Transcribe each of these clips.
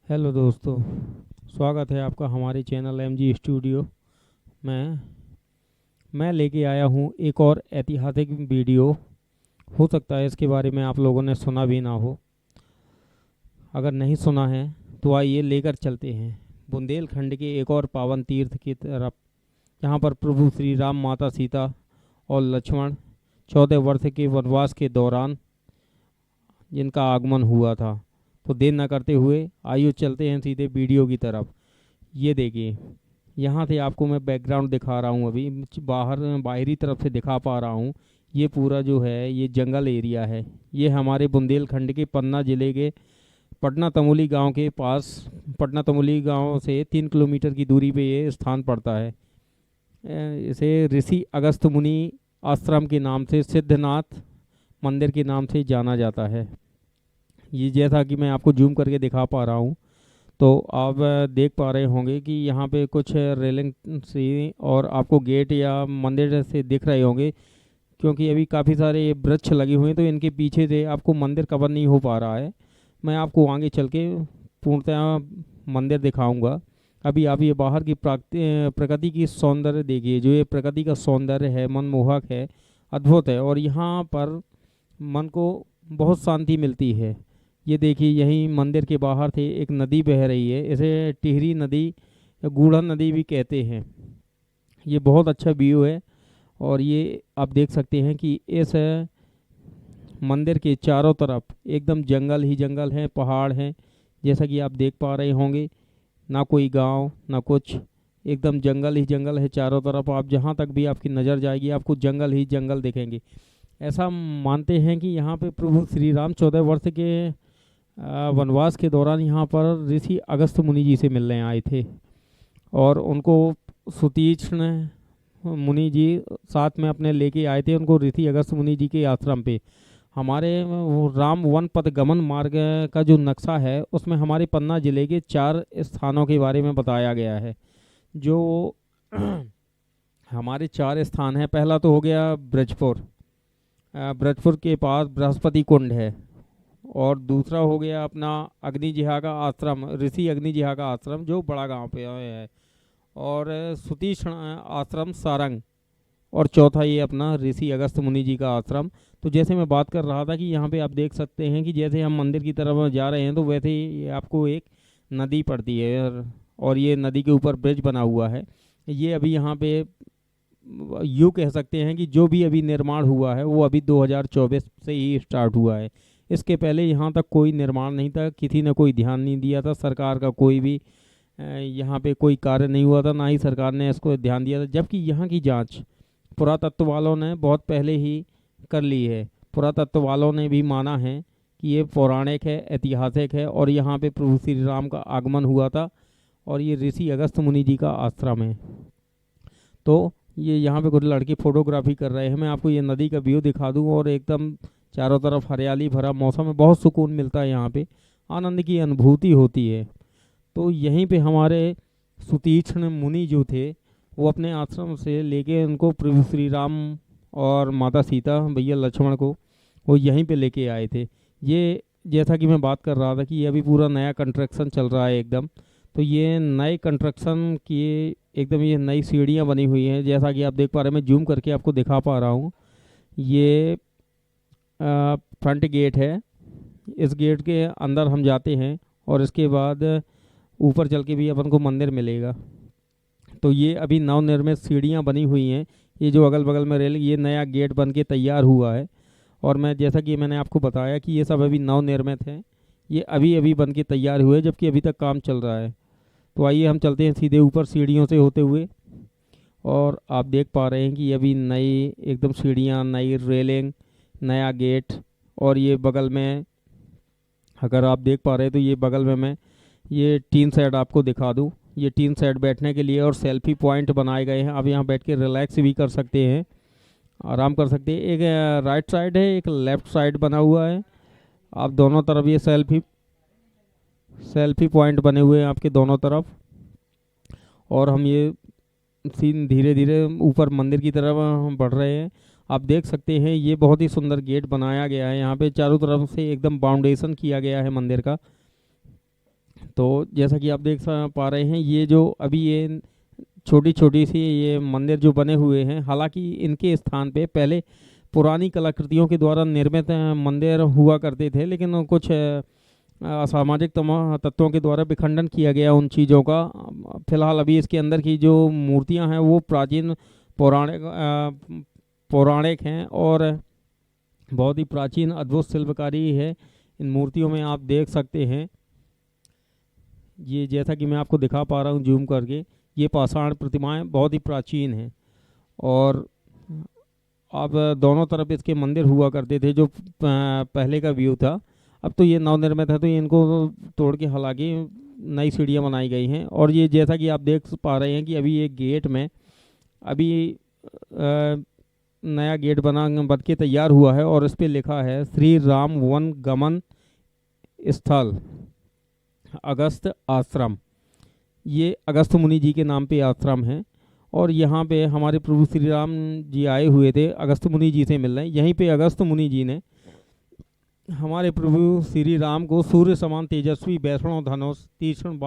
Hello दोस्तों, स्वागत है आपका हमारे चैनल एमजी स्टूडियो में। मैं लेके आया हूँ एक और ऐतिहासिक वीडियो। हो सकता है इसके बारे में आप लोगों ने सुना भी ना हो। अगर नहीं सुना है तो आइए लेकर चलते हैं बुंदेलखंड के एक और पावन तीर्थ की तरफ, जहाँ पर प्रभु श्री राम, माता सीता और लक्ष्मण 14 वर्ष के वनवास के दौरान जिनका आगमन हुआ था। तो देर न करते हुए आइए चलते हैं सीधे वीडियो की तरफ। ये देखिए, यहाँ से आपको मैं बैकग्राउंड दिखा रहा हूँ। अभी बाहरी तरफ से दिखा पा रहा हूँ। ये पूरा जो है ये जंगल एरिया है। ये हमारे बुंदेलखंड के पन्ना जिले के पटना तमोली गांव के पास, पटना तमोली गांव से 3 किलोमीटर की दूरी पे ये स्थान पड़ता है। इसे ऋषि अगस्त मुनि आश्रम के नाम से, सिद्धनाथ मंदिर के नाम से जाना जाता है। ये जैसा कि मैं आपको जूम करके दिखा पा रहा हूँ, तो आप देख पा रहे होंगे कि यहाँ पे कुछ रेलिंग सी और आपको गेट या मंदिर से दिख रहे होंगे, क्योंकि अभी काफ़ी सारे वृक्ष लगे हुए हैं तो इनके पीछे से आपको मंदिर कवर नहीं हो पा रहा है। मैं आपको आगे चल के पूर्णतः मंदिर दिखाऊंगा। अभी आप ये बाहर की प्रकृति की सौंदर्य देखिए। जो ये प्रकृति का सौंदर्य है, मनमोहक है, अद्भुत है, और यहाँ पर मन को बहुत शांति मिलती है। ये देखिए, यहीं मंदिर के बाहर थे एक नदी बह रही है। इसे टिहरी नदी या गूढ़ा नदी भी कहते हैं। ये बहुत अच्छा व्यू है। और ये आप देख सकते हैं कि इस मंदिर के चारों तरफ एकदम जंगल ही जंगल है, पहाड़ हैं, जैसा कि आप देख पा रहे होंगे। ना कोई गांव ना कुछ, एकदम जंगल ही जंगल है चारों तरफ। आप जहाँ तक भी आपकी नज़र जाएगी आपको जंगल ही जंगल दिखेंगे। ऐसा मानते हैं कि यहाँ पे प्रभु श्री राम 14 वर्ष के वनवास के दौरान यहाँ पर ऋषि अगस्त मुनि जी से मिलने आए थे, और उनको सुतीक्ष्ण मुनि जी साथ में अपने लेके आए थे, उनको ऋषि अगस्त मुनि जी के आश्रम पे। हमारे वो राम वन पथ गमन मार्ग का जो नक्शा है उसमें हमारे पन्ना जिले के 4 स्थानों के बारे में बताया गया है। जो हमारे 4 स्थान हैं, पहला तो हो गया ब्रजपुर। ब्रजपुर के पास बृहस्पति कुंड है। और दूसरा हो गया अपना अग्निजिहा का आश्रम, ऋषि अग्निजिहा का आश्रम जो बड़ा गांव पे है। और सुतीक्ष्ण आश्रम सारंग। और चौथा ये अपना ऋषि अगस्त मुनि जी का आश्रम। तो जैसे मैं बात कर रहा था कि यहाँ पे आप देख सकते हैं कि जैसे हम मंदिर की तरफ जा रहे हैं तो वैसे ही ये आपको एक नदी पड़ती है, और ये नदी के ऊपर ब्रिज बना हुआ है। ये अभी यहाँ पे यूँ कह सकते हैं कि जो भी अभी निर्माण हुआ है वो अभी 2024 से ही स्टार्ट हुआ है। इसके पहले यहाँ तक कोई निर्माण नहीं था, किसी ने कोई ध्यान नहीं दिया था, सरकार का कोई भी यहाँ पे कोई कार्य नहीं हुआ था, ना ही सरकार ने इसको ध्यान दिया था। जबकि यहाँ की जांच पुरातत्व वालों ने बहुत पहले ही कर ली है। पुरातत्व वालों ने भी माना है कि ये पौराणिक है, ऐतिहासिक है, और यहाँ पे प्रभु श्री राम का आगमन हुआ था, और ये ऋषि अगस्त मुनि जी का आश्रम है। तो ये यहाँ पे कुछ लड़के फोटोग्राफी कर रहे हैं। मैं आपको ये नदी का व्यू दिखा दूँ, और एकदम चारों तरफ हरियाली भरा मौसम है, बहुत सुकून मिलता है यहाँ पे, आनंद की अनुभूति होती है। तो यहीं पे हमारे सुतीक्ष्ण मुनि जो थे वो अपने आश्रम से लेके उनको प्रभु श्री राम और माता सीता, भैया लक्ष्मण को वो यहीं पे लेके आए थे। ये जैसा कि मैं बात कर रहा था कि ये अभी पूरा नया कंस्ट्रक्शन चल रहा है एकदम। तो ये नए कंस्ट्रक्शन की एकदम ये नई सीढ़ियाँ बनी हुई हैं, जैसा कि आप देख पा रहे हैं। मैं जूम करके आपको दिखा पा रहा हूँ। ये फ्रंट गेट है। इस गेट के अंदर हम जाते हैं और इसके बाद ऊपर चल के भी अपन को मंदिर मिलेगा। तो ये अभी नवनिर्मित सीढ़ियाँ बनी हुई हैं। ये जो अगल बगल में रेल, ये नया गेट बन के तैयार हुआ है। और मैं जैसा कि मैंने आपको बताया कि ये सब अभी नवनिर्मित है, ये अभी अभी बन के तैयार हुए, जबकि अभी तक काम चल रहा है। तो आइए हम चलते हैं सीधे ऊपर सीढ़ियों से होते हुए। और आप देख पा रहे हैं कि अभी नई एकदम सीढ़ियाँ, नई रेलिंग, नया गेट। और ये बगल में अगर आप देख पा रहे हैं तो ये बगल में मैं ये टीन शेड आपको दिखा दूँ। ये टीन शेड बैठने के लिए और सेल्फी पॉइंट बनाए गए हैं। आप यहाँ बैठ के रिलैक्स भी कर सकते हैं, आराम कर सकते हैं। एक राइट साइड है, एक लेफ्ट साइड बना हुआ है। आप दोनों तरफ ये सेल्फी सेल्फी पॉइंट बने हुए हैं आपके दोनों तरफ। और हम ये सीन धीरे धीरे ऊपर मंदिर की तरफ हम बढ़ रहे हैं। आप देख सकते हैं ये बहुत ही सुंदर गेट बनाया गया है। यहाँ पे चारों तरफ से एकदम बाउंडेशन किया गया है मंदिर का। तो जैसा कि आप देख पा रहे हैं, ये जो अभी ये छोटी छोटी सी ये मंदिर जो बने हुए हैं, हालांकि इनके स्थान पे पहले पुरानी कलाकृतियों के द्वारा निर्मित मंदिर हुआ करते थे, लेकिन कुछ असामाजिक तत्वों के द्वारा विखंडन किया गया उन चीज़ों का। फिलहाल अभी इसके अंदर की जो मूर्तियां हैं वो प्राचीन पौराणिक हैं और बहुत ही प्राचीन अद्भुत शिल्पकारी है इन मूर्तियों में, आप देख सकते हैं। ये जैसा कि मैं आपको दिखा पा रहा हूँ जूम करके, ये पाषाण प्रतिमाएं बहुत ही प्राचीन हैं। और अब दोनों तरफ इसके मंदिर हुआ करते थे, जो पहले का व्यू था। अब तो ये नवनिर्मित है, तो इनको तोड़ के हालांकि नई सीढ़ियाँ बनाई गई हैं। और ये जैसा कि आप देख पा रहे हैं कि अभी ये गेट में अभी नया गेट बन के तैयार हुआ है और इस पर लिखा है श्री राम वन गमन स्थल अगस्त आश्रम। ये अगस्त मुनि जी के नाम पे आश्रम है और यहाँ पे हमारे प्रभु श्री राम जी आए हुए थे अगस्त मुनि जी से मिलने। यहीं पे अगस्त मुनि जी ने हमारे प्रभु श्री राम को सूर्य समान तेजस्वी वैष्णव धनुष, तीक्ष्ण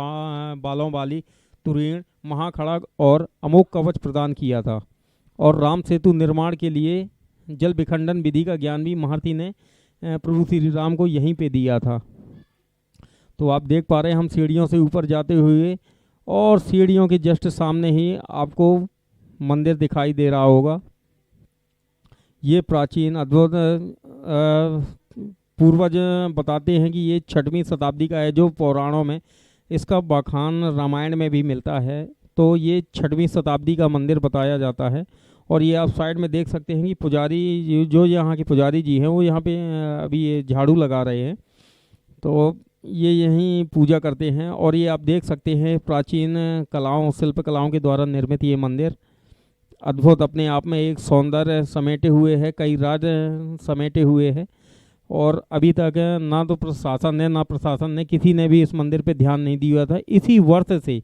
बालों वाली तुरीण, महाखड़ग और अमोघ कवच प्रदान किया था। और राम सेतु निर्माण के लिए जल विखंडन विधि का ज्ञान भी महारथी ने प्रभु श्री राम को यहीं पे दिया था। तो आप देख पा रहे हैं हम सीढ़ियों से ऊपर जाते हुए, और सीढ़ियों के जस्ट सामने ही आपको मंदिर दिखाई दे रहा होगा। ये प्राचीन अद्भुत पूर्वज बताते हैं कि ये 6वीं शताब्दी का है, जो पुराणों में इसका बखान रामायण में भी मिलता है। तो ये 6वीं शताब्दी का मंदिर बताया जाता है। और ये आप साइड में देख सकते हैं कि पुजारी जो यहाँ के पुजारी जी हैं वो यहाँ पे अभी ये झाड़ू लगा रहे हैं, तो ये यहीं पूजा करते हैं। और ये आप देख सकते हैं प्राचीन कलाओं, शिल्प कलाओं के द्वारा निर्मित ये मंदिर अद्भुत अपने आप में एक सौंदर्य समेटे हुए है, कई राज समेटे हुए है। और अभी तक ना तो प्रशासन ने ना प्रशासन ने किसी ने भी इस मंदिर पे ध्यान नहीं दिया था। इसी वर्ष से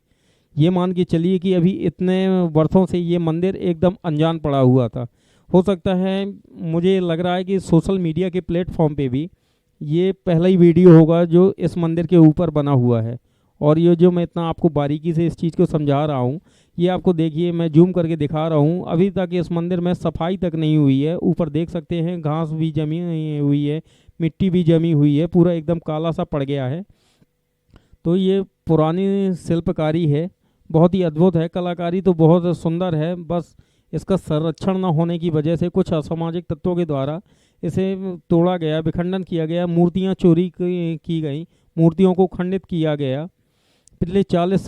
ये मान के चलिए कि अभी इतने वर्षों से ये मंदिर एकदम अनजान पड़ा हुआ था। हो सकता है, मुझे लग रहा है कि सोशल मीडिया के प्लेटफॉर्म पे भी ये पहला ही वीडियो होगा जो इस मंदिर के ऊपर बना हुआ है। और ये जो मैं इतना आपको बारीकी से इस चीज़ को समझा रहा हूँ, ये आपको देखिए मैं जूम करके दिखा रहा हूँ, अभी तक इस मंदिर में सफाई तक नहीं हुई है। ऊपर देख सकते हैं घास भी जमी हुई है, मिट्टी भी जमी हुई है, पूरा एकदम काला सा पड़ गया है। तो ये पुरानी शिल्पकारी है, बहुत ही अद्भुत है, कलाकारी तो बहुत सुंदर है। बस इसका संरक्षण न होने की वजह से कुछ असामाजिक तत्वों के द्वारा इसे तोड़ा गया, विखंडन किया गया, मूर्तियां चोरी की गई, मूर्तियों को खंडित किया गया। पिछले 40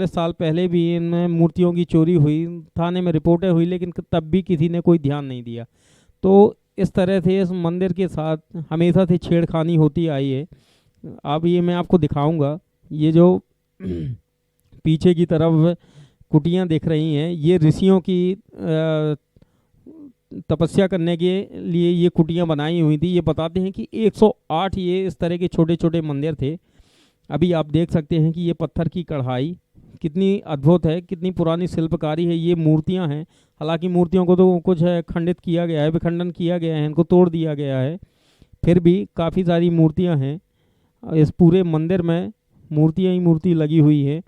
साल पहले भी इनमें मूर्तियों की चोरी हुई, थाने में रिपोर्टें हुई, लेकिन तब भी किसी ने कोई ध्यान नहीं दिया। तो इस तरह से इस मंदिर के साथ हमेशा से छेड़खानी होती आई है। अब ये मैं आपको दिखाऊंगा, ये जो पीछे की तरफ कुटियां दिख रही हैं, ये ऋषियों की तपस्या करने के लिए ये कुटियां बनाई हुई थी। ये बताते हैं कि 108 ये इस तरह के छोटे छोटे मंदिर थे। अभी आप देख सकते हैं कि ये पत्थर की कढ़ाई कितनी अद्भुत है, कितनी पुरानी शिल्पकारी है। ये मूर्तियां हैं, हालांकि मूर्तियों को तो कुछ खंडित किया गया है, विखंडन किया गया है, इनको तोड़ दिया गया है, फिर भी काफ़ी सारी मूर्तियां हैं। इस पूरे मंदिर में मूर्तियां ही मूर्ति लगी हुई है।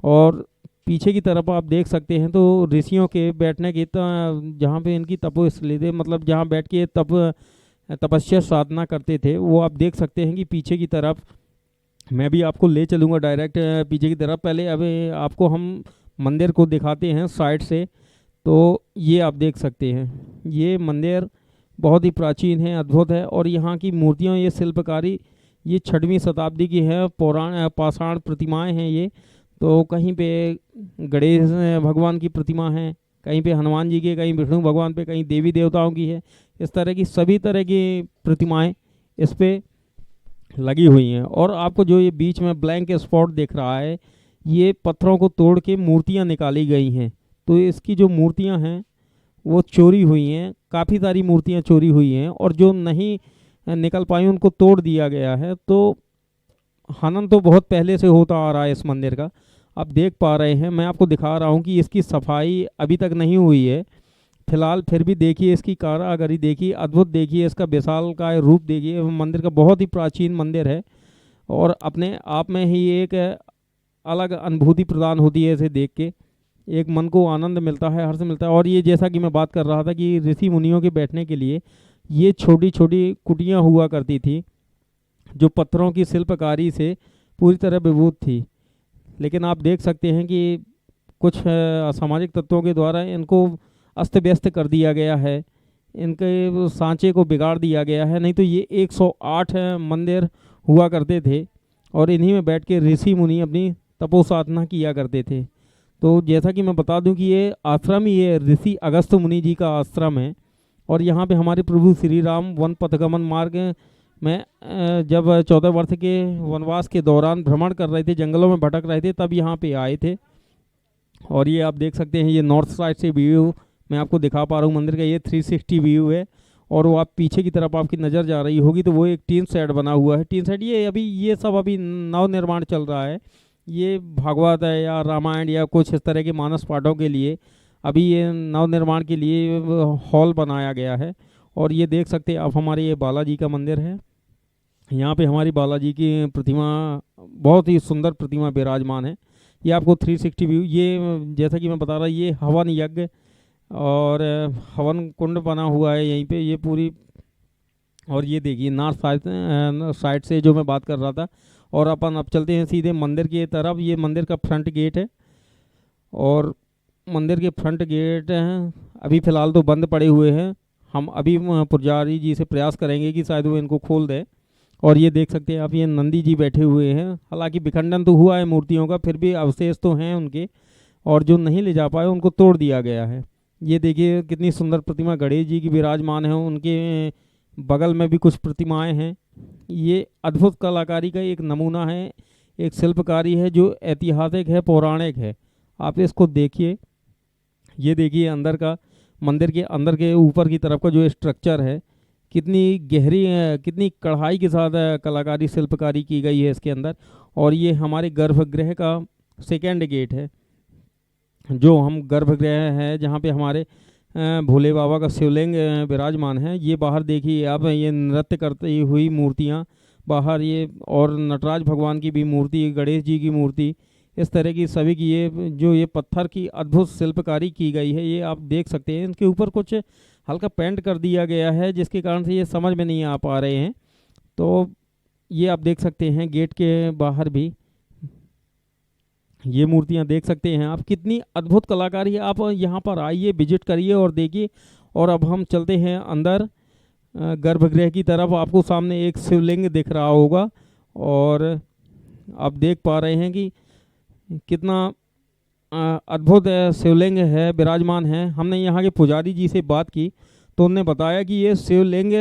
और पीछे की तरफ आप देख सकते हैं तो ऋषियों के बैठने की, जहाँ पे इनकी तपोस्थली थे, मतलब जहाँ बैठ के तपस्या साधना करते थे, वो आप देख सकते हैं कि पीछे की तरफ मैं भी आपको ले चलूँगा डायरेक्ट पीछे की तरफ। पहले अभी आपको हम मंदिर को दिखाते हैं साइड से। तो ये आप देख सकते हैं, ये मंदिर बहुत ही प्राचीन है, अद्भुत है। और यहाँ की मूर्तियाँ, ये शिल्पकारी ये 6वीं शताब्दी की है, पाषाण प्रतिमाएँ हैं ये। तो कहीं पे गणेश भगवान की प्रतिमा है, कहीं पे हनुमान जी की, कहीं विष्णु भगवान पे, कहीं देवी देवताओं की है। इस तरह की सभी तरह की प्रतिमाएं इस पे लगी हुई हैं। और आपको जो ये बीच में ब्लैंक स्पॉट दिख रहा है, ये पत्थरों को तोड़ के मूर्तियां निकाली गई हैं। तो इसकी जो मूर्तियां हैं वो चोरी हुई हैं, काफ़ी सारी मूर्तियां चोरी हुई हैं, और जो नहीं निकल पाई उनको तोड़ दिया गया है। तो हनन तो बहुत पहले से होता आ रहा है इस मंदिर का। आप देख पा रहे हैं, मैं आपको दिखा रहा हूँ कि इसकी सफाई अभी तक नहीं हुई है। फिलहाल फिर भी देखिए इसकी कारागरी, देखिए अद्भुत, देखिए इसका विशालकाय रूप, देखिए मंदिर का बहुत ही प्राचीन मंदिर है और अपने आप में ही एक अलग अनुभूति प्रदान होती है इसे देख के। एक मन को आनंद मिलता है, हर्ष मिलता है। और ये जैसा कि मैं बात कर रहा था कि ऋषि मुनियों के बैठने के लिए ये छोटी छोटी कुटियां हुआ करती थी जो पत्थरों की शिल्पकारी से पूरी तरह विभूत थी। लेकिन आप देख सकते हैं कि कुछ असामाजिक तत्वों के द्वारा इनको अस्त व्यस्त कर दिया गया है, इनके सांचे को बिगाड़ दिया गया है। नहीं तो ये 108 मंदिर हुआ करते थे और इन्हीं में बैठ के ऋषि मुनि अपनी तपो साधना किया करते थे। तो जैसा कि मैं बता दूं कि ये आश्रम ही ये ऋषि अगस्त्य मुनि जी का आश्रम है और यहाँ पे हमारे प्रभु श्री राम वन पथगमन मार्ग में जब 14 वर्ष के वनवास के दौरान भ्रमण कर रहे थे, जंगलों में भटक रहे थे, तब यहाँ पे आए थे। और ये आप देख सकते हैं, ये नॉर्थ साइड से व्यू मैं आपको दिखा पा रहा हूँ मंदिर का, ये 360 व्यू है। और वो आप पीछे की तरफ आपकी नज़र जा रही होगी तो वो एक टीन सेट बना हुआ है। टीन सेट ये अभी ये सब अभी नव निर्माण चल रहा है। ये भागवत है या रामायण या कुछ इस तरह के मानस पाठों के लिए अभी ये नव निर्माण के लिए हॉल बनाया गया है। और ये देख सकते हैं आप, हमारे ये बालाजी का मंदिर है। यहाँ पे हमारी बालाजी की प्रतिमा, बहुत ही सुंदर प्रतिमा विराजमान है। ये आपको 360 व्यू, ये जैसा कि मैं बता रहा, ये हवन यज्ञ और हवन कुंड बना हुआ है यहीं पे, ये पूरी। और ये देखिए नॉर्थ साइड से जो मैं बात कर रहा था। और अपन अब चलते हैं सीधे मंदिर की तरफ। ये मंदिर का फ्रंट गेट है और मंदिर के फ्रंट गेट हैं अभी फ़िलहाल तो बंद पड़े हुए हैं। हम अभी पुजारी जी से प्रयास करेंगे कि शायद वो इनको खोल दे। और ये देख सकते हैं आप, ये नंदी जी बैठे हुए हैं। हालांकि विखंडन तो हुआ है मूर्तियों का, फिर भी अवशेष तो हैं उनके, और जो नहीं ले जा पाए उनको तोड़ दिया गया है। ये देखिए कितनी सुंदर प्रतिमा गणेश जी की विराजमान है, उनके बगल में भी कुछ प्रतिमाएं हैं। ये अद्भुत कलाकारी का एक नमूना है, एक शिल्पकारी है जो ऐतिहासिक है, पौराणिक है। आप इसको देखिए, ये देखिए अंदर का, मंदिर के अंदर के ऊपर की तरफ का जो स्ट्रक्चर है, कितनी गहरी है, कितनी कढ़ाई के साथ कलाकारी शिल्पकारी की गई है इसके अंदर। और ये हमारे गर्भगृह का सेकेंड गेट है, जो हम गर्भगृह है जहाँ पे हमारे भोले बाबा का शिवलिंग विराजमान है। ये बाहर देखिए आप, ये नृत्य करती हुई मूर्तियाँ बाहर, ये और नटराज भगवान की भी मूर्ति, गणेश जी की मूर्ति, इस तरह की सभी की ये जो ये पत्थर की अद्भुत शिल्पकारी की गई है, ये आप देख सकते हैं। इनके ऊपर कुछ हल्का पेंट कर दिया गया है जिसके कारण से ये समझ में नहीं आ पा रहे हैं। तो ये आप देख सकते हैं गेट के बाहर भी ये मूर्तियां देख सकते हैं आप, कितनी अद्भुत कलाकारी है। आप यहाँ पर आइए, विजिट करिए और देखिए। और अब हम चलते हैं अंदर गर्भगृह की तरफ। आपको सामने एक शिवलिंग दिख रहा होगा और आप देख पा रहे हैं कि कितना अद्भुत शिवलिंग है, विराजमान है। हमने यहाँ के पुजारी जी से बात की तो उन्होंने बताया कि ये शिवलिंग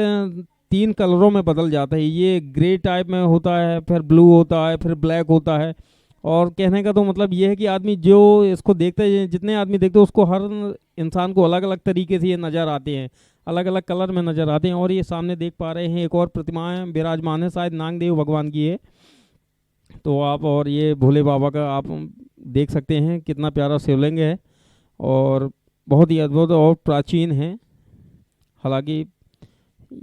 3 कलरों में बदल जाता है। ये ग्रे टाइप में होता है, फिर ब्लू होता है, फिर ब्लैक होता है। और कहने का तो मतलब ये है कि आदमी जो इसको देखते हैं, जितने आदमी देखते हैं उसको, हर इंसान को अलग अलग तरीके से ये नज़र आते हैं, अलग अलग कलर में नज़र आते हैं। और ये सामने देख पा रहे हैं एक और प्रतिमाएं विराजमान है, शायद नागदेव भगवान की है। तो आप, और ये भोले बाबा का आप देख सकते हैं, कितना प्यारा शिवलिंग है और बहुत ही अद्भुत और प्राचीन है। हालांकि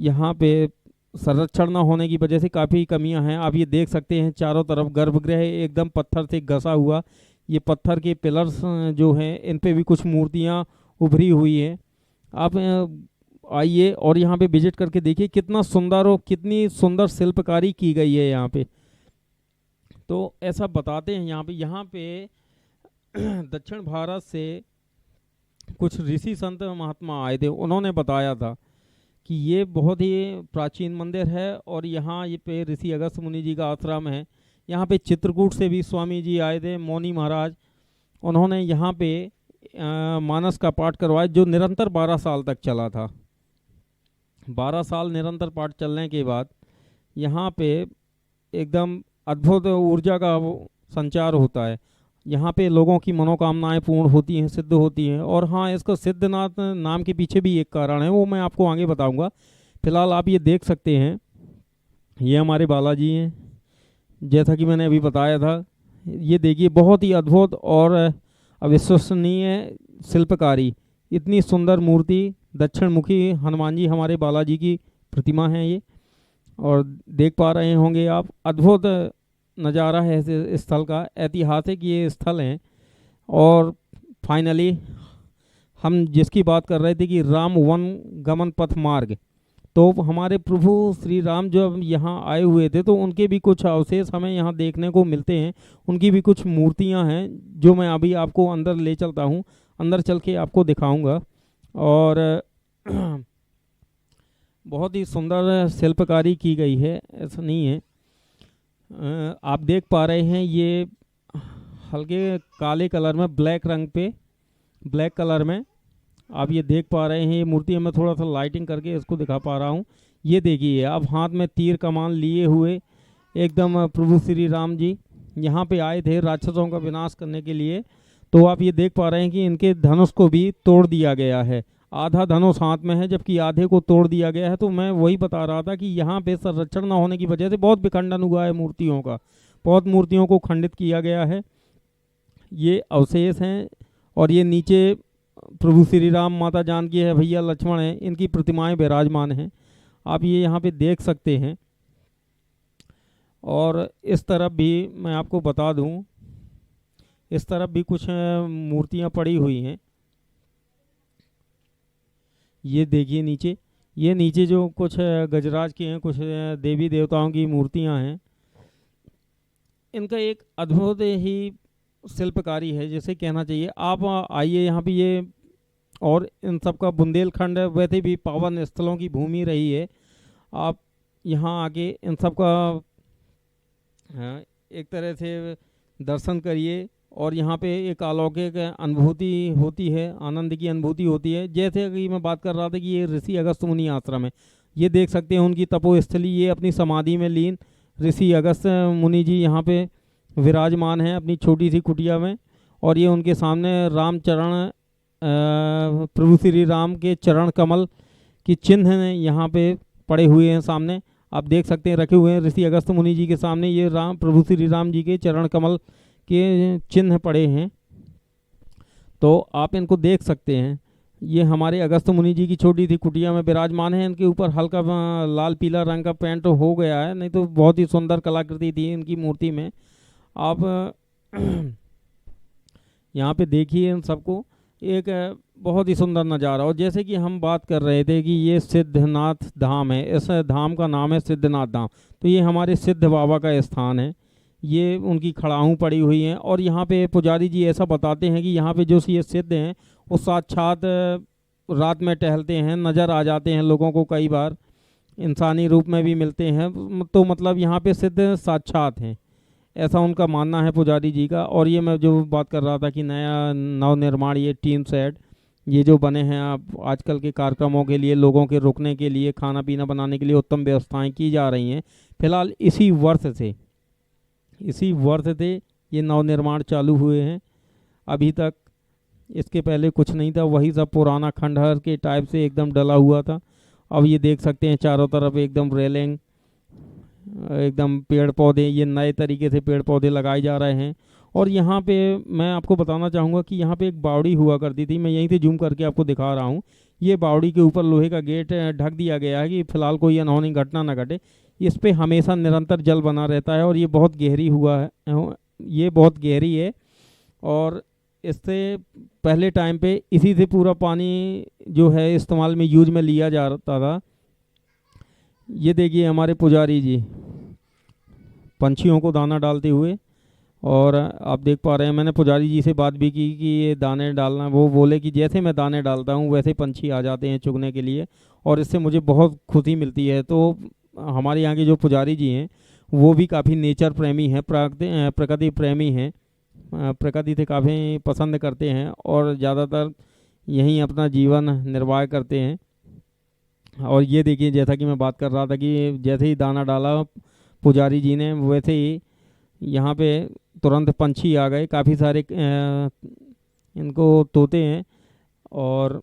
यहाँ पे संरक्षण न होने की वजह से काफ़ी कमियां हैं। आप ये देख सकते हैं चारों तरफ गर्भगृह एकदम पत्थर से घसा हुआ, ये पत्थर के पिलर्स जो हैं इन पे भी कुछ मूर्तियां उभरी हुई हैं। आप आइए और यहाँ पे विजिट करके देखिए कितना सुंदर और कितनी सुंदर शिल्पकारी की गई है यहाँ पे। तो ऐसा बताते हैं यहाँ पे दक्षिण भारत से कुछ ऋषि संत महात्मा आए थे, उन्होंने बताया था कि ये बहुत ही प्राचीन मंदिर है और यहाँ ये पे ऋषि अगस्त्य मुनि जी का आश्रम है। यहाँ पे चित्रकूट से भी स्वामी जी आए थे, मौनी महाराज, उन्होंने यहाँ पे मानस का पाठ करवाया जो निरंतर 12 साल तक चला था। 12 साल निरंतर पाठ चलने के बाद यहाँ पे एकदम अद्भुत ऊर्जा का संचार होता है। यहाँ पे लोगों की मनोकामनाएं पूर्ण होती हैं, सिद्ध होती हैं। और हाँ, इसको सिद्धनाथ नाम के पीछे भी एक कारण है, वो मैं आपको आगे बताऊंगा। फिलहाल आप ये देख सकते हैं, ये हमारे बालाजी हैं, जैसा कि मैंने अभी बताया था। ये देखिए बहुत ही अद्भुत और अविश्वसनीय शिल्पकारी, इतनी सुंदर मूर्ति, दक्षिण मुखी हनुमान जी हमारे बालाजी की प्रतिमा है ये। और देख पा रहे होंगे आप, अद्भुत नज़ारा है इस स्थल का, ऐतिहासिक ये स्थल है। और फाइनली हम जिसकी बात कर रहे थे कि राम वन गमन पथ मार्ग, तो हमारे प्रभु श्री राम जब यहाँ आए हुए थे तो उनके भी कुछ अवशेष हमें यहाँ देखने को मिलते हैं। उनकी भी कुछ मूर्तियाँ हैं जो मैं अभी आपको अंदर ले चलता हूँ, अंदर चल के आपको दिखाऊंगा। और बहुत ही सुंदर शिल्पकारी की गई है, ऐसा नहीं है। आप देख पा रहे हैं ये हल्के काले कलर में, ब्लैक रंग पे, ब्लैक कलर में आप ये देख पा रहे हैं ये मूर्ति। मैं थोड़ा सा लाइटिंग करके इसको दिखा पा रहा हूँ। ये देखिए आप, हाथ में तीर कमान लिए हुए एकदम प्रभु श्री राम जी यहाँ पे आए थे राक्षसों का विनाश करने के लिए। तो आप ये देख पा रहे हैं कि इनके धनुष को भी तोड़ दिया गया है, आधा धनुष हाथ में है जबकि आधे को तोड़ दिया गया है। तो मैं वही बता रहा था कि यहाँ पे संरक्षण न होने की वजह से बहुत विखंडन हुआ है मूर्तियों का, बहुत मूर्तियों को खंडित किया गया है। ये अवशेष हैं। और ये नीचे प्रभु श्री राम, माता जानकी है, भैया लक्ष्मण है, इनकी प्रतिमाएं विराजमान हैं, आप ये यहाँ पे देख सकते हैं। और इस तरफ भी मैं आपको बता दूं, इस तरफ भी कुछ मूर्तियां पड़ी हुई हैं। ये देखिए नीचे, ये नीचे जो कुछ गजराज की हैं, कुछ देवी देवताओं की मूर्तियां हैं। इनका एक अद्भुत ही शिल्पकारी है जैसे कहना चाहिए। आप आइए यहाँ पे, ये और इन सब का बुंदेलखंड वैसे भी पावन स्थलों की भूमि रही है। आप यहाँ आके इन सब का एक तरह से दर्शन करिए और यहाँ पे एक अलौकिक अनुभूति होती है, आनंद की अनुभूति होती है। जैसे कि मैं बात कर रहा था कि ये ऋषि अगस्त मुनि आश्रम है, ये देख सकते हैं उनकी तपोस्थली, ये अपनी समाधि में लीन ऋषि अगस्त मुनि जी यहाँ पे विराजमान हैं अपनी छोटी सी कुटिया में। और ये उनके सामने रामचरण, प्रभु श्री राम के चरण कमल की चिन्ह यहाँ पे पड़े हुए हैं सामने, आप देख सकते हैं रखे हुए हैं ऋषि अगस्त मुनि जी के सामने। ये राम, प्रभु श्री राम जी के चरण कमल के चिन्ह पड़े हैं, तो आप इनको देख सकते हैं। ये हमारे अगस्त मुनि जी की छोटी सी कुटिया में विराजमान है। इनके ऊपर हल्का लाल पीला रंग का पेंट हो गया है, नहीं तो बहुत ही सुंदर कलाकृति थी इनकी मूर्ति में। आप यहाँ पे देखिए इन सबको, एक बहुत ही सुंदर नज़ारा। और जैसे कि हम बात कर रहे थे कि ये सिद्धनाथ धाम है, इस धाम का नाम है सिद्धनाथ धाम, तो ये हमारे सिद्ध बाबा का स्थान है। ये उनकी खड़ाऊँ पड़ी हुई हैं। और यहाँ पे पुजारी जी ऐसा बताते हैं कि यहाँ पे जो ये सिद्ध हैं वो साक्षात रात में टहलते हैं, नज़र आ जाते हैं लोगों को, कई बार इंसानी रूप में भी मिलते हैं। तो मतलब यहाँ पे सिद्ध साक्षात हैं, ऐसा उनका मानना है पुजारी जी का। और ये मैं जो बात कर रहा था कि नया नवनिर्माण, ये टीन सेट ये जो बने हैं, आप आजकल के कार्यक्रमों के लिए, लोगों के रुकने के लिए, खाना पीना बनाने के लिए उत्तम व्यवस्थाएं की जा रही हैं। फिलहाल इसी वर्ष से ये नवनिर्माण चालू हुए हैं। अभी तक इसके पहले कुछ नहीं था, वही सब पुराना खंडहर के टाइप से एकदम डला हुआ था। अब ये देख सकते हैं चारों तरफ एकदम रेलिंग, एकदम पेड़ पौधे, ये नए तरीके से पेड़ पौधे लगाए जा रहे हैं। और यहाँ पे मैं आपको बताना चाहूँगा कि यहाँ पे एक बावड़ी हुआ करती थी, मैं यहीं से जूम करके आपको दिखा रहा हूँ। ये बावड़ी के ऊपर लोहे का गेट ढक दिया गया है कि फिलहाल कोई अनहोनी घटना न घटे। इस पे हमेशा निरंतर जल बना रहता है और ये बहुत गहरी हुआ है, ये बहुत गहरी है। और इससे पहले टाइम पे इसी से पूरा पानी जो है इस्तेमाल में, यूज में लिया जाता था। ये देखिए हमारे पुजारी जी पंछियों को दाना डालते हुए, और आप देख पा रहे हैं, मैंने पुजारी जी से बात भी की कि ये दाने डालना, वो बोले कि जैसे मैं दाने डालता हूँ वैसे पंछी आ जाते हैं चुगने के लिए, और इससे मुझे बहुत खुशी मिलती है। तो हमारे यहाँ के जो पुजारी जी हैं वो भी काफ़ी नेचर प्रेमी हैं, प्रकृति प्रेमी हैं, प्रकृति से काफ़ी पसंद करते हैं और ज़्यादातर यहीं अपना जीवन निर्वाह करते हैं। और ये देखिए, जैसा कि मैं बात कर रहा था कि जैसे ही दाना डाला पुजारी जी ने, वैसे ही यहाँ पे तुरंत पंछी आ गए, काफ़ी सारे इनको तोते हैं और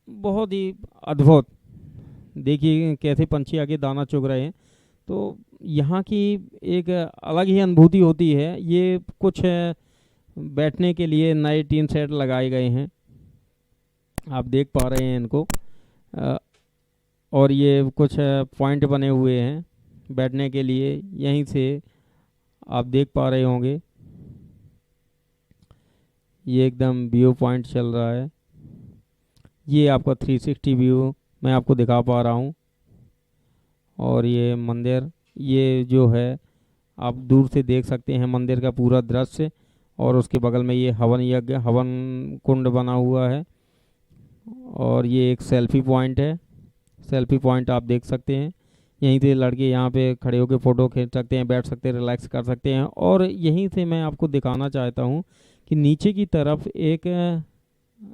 बहुत ही अद्भुत, देखिए कैसे पंछी आके दाना चुग रहे हैं। तो यहाँ की एक अलग ही अनुभूति होती है। ये कुछ बैठने के लिए नए टीन सेट लगाए गए हैं। आप देख पा रहे हैं इनको। अ, और ये कुछ पॉइंट बने हुए हैं बैठने के लिए, यहीं से आप देख पा रहे होंगे। ये एकदम व्यू पॉइंट चल रहा है। ये आपका 360 व्यू मैं आपको दिखा पा रहा हूँ। और ये मंदिर, ये जो है आप दूर से देख सकते हैं मंदिर का पूरा दृश्य। और उसके बगल में ये हवन यज्ञ, हवन कुंड बना हुआ है। और ये एक सेल्फी पॉइंट है। सेल्फी पॉइंट आप देख सकते हैं। यहीं से लड़के यहाँ पे खड़े होकर फ़ोटो खींच सकते हैं, बैठ सकते हैं, रिलैक्स कर सकते हैं। और यहीं से मैं आपको दिखाना चाहता हूँ कि नीचे की तरफ एक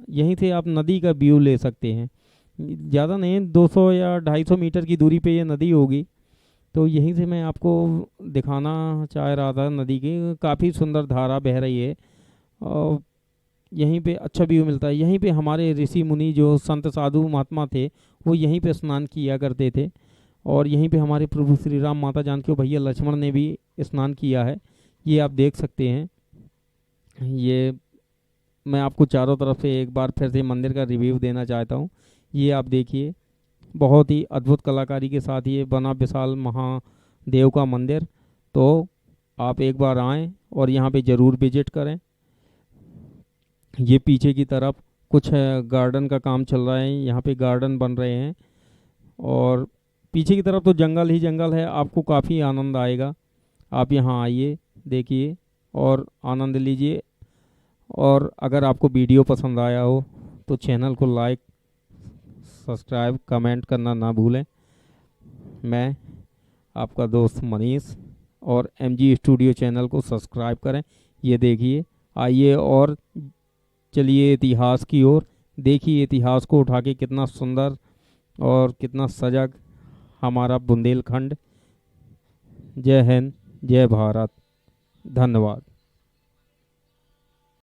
यहीं से आप नदी का व्यू ले सकते हैं। ज़्यादा नहीं, 200 या 250 मीटर की दूरी पे ये नदी होगी। तो यहीं से मैं आपको दिखाना चाह रहा था नदी की। काफ़ी सुंदर धारा बह रही है और यहीं पे अच्छा व्यू मिलता है। यहीं पे हमारे ऋषि मुनि जो संत साधु महात्मा थे वो यहीं पे स्नान किया करते थे। और यहीं पे हमारे प्रभु श्री राम, माता जानकी और भैया लक्ष्मण ने भी स्नान किया है। ये आप देख सकते हैं। ये मैं आपको चारों तरफ से एक बार फिर से मंदिर का रिव्यू देना चाहता हूँ। ये आप देखिए, बहुत ही अद्भुत कलाकारी के साथ ये बना विशाल महादेव का मंदिर। तो आप एक बार आएँ और यहाँ पे ज़रूर विजिट करें। ये पीछे की तरफ कुछ गार्डन का काम चल रहा है, यहाँ पे गार्डन बन रहे हैं। और पीछे की तरफ तो जंगल ही जंगल है, आपको काफ़ी आनंद आएगा। आप यहाँ आइए, देखिए और आनंद लीजिए। और अगर आपको वीडियो पसंद आया हो तो चैनल को लाइक, सब्सक्राइब, कमेंट करना ना भूलें। मैं आपका दोस्त मनीष, और MG स्टूडियो चैनल को सब्सक्राइब करें। ये देखिए, आइए और चलिए इतिहास की ओर। देखिए इतिहास को उठा के कितना सुंदर और कितना सजग हमारा बुंदेलखंड। जय हिंद, जय भारत, धन्यवाद।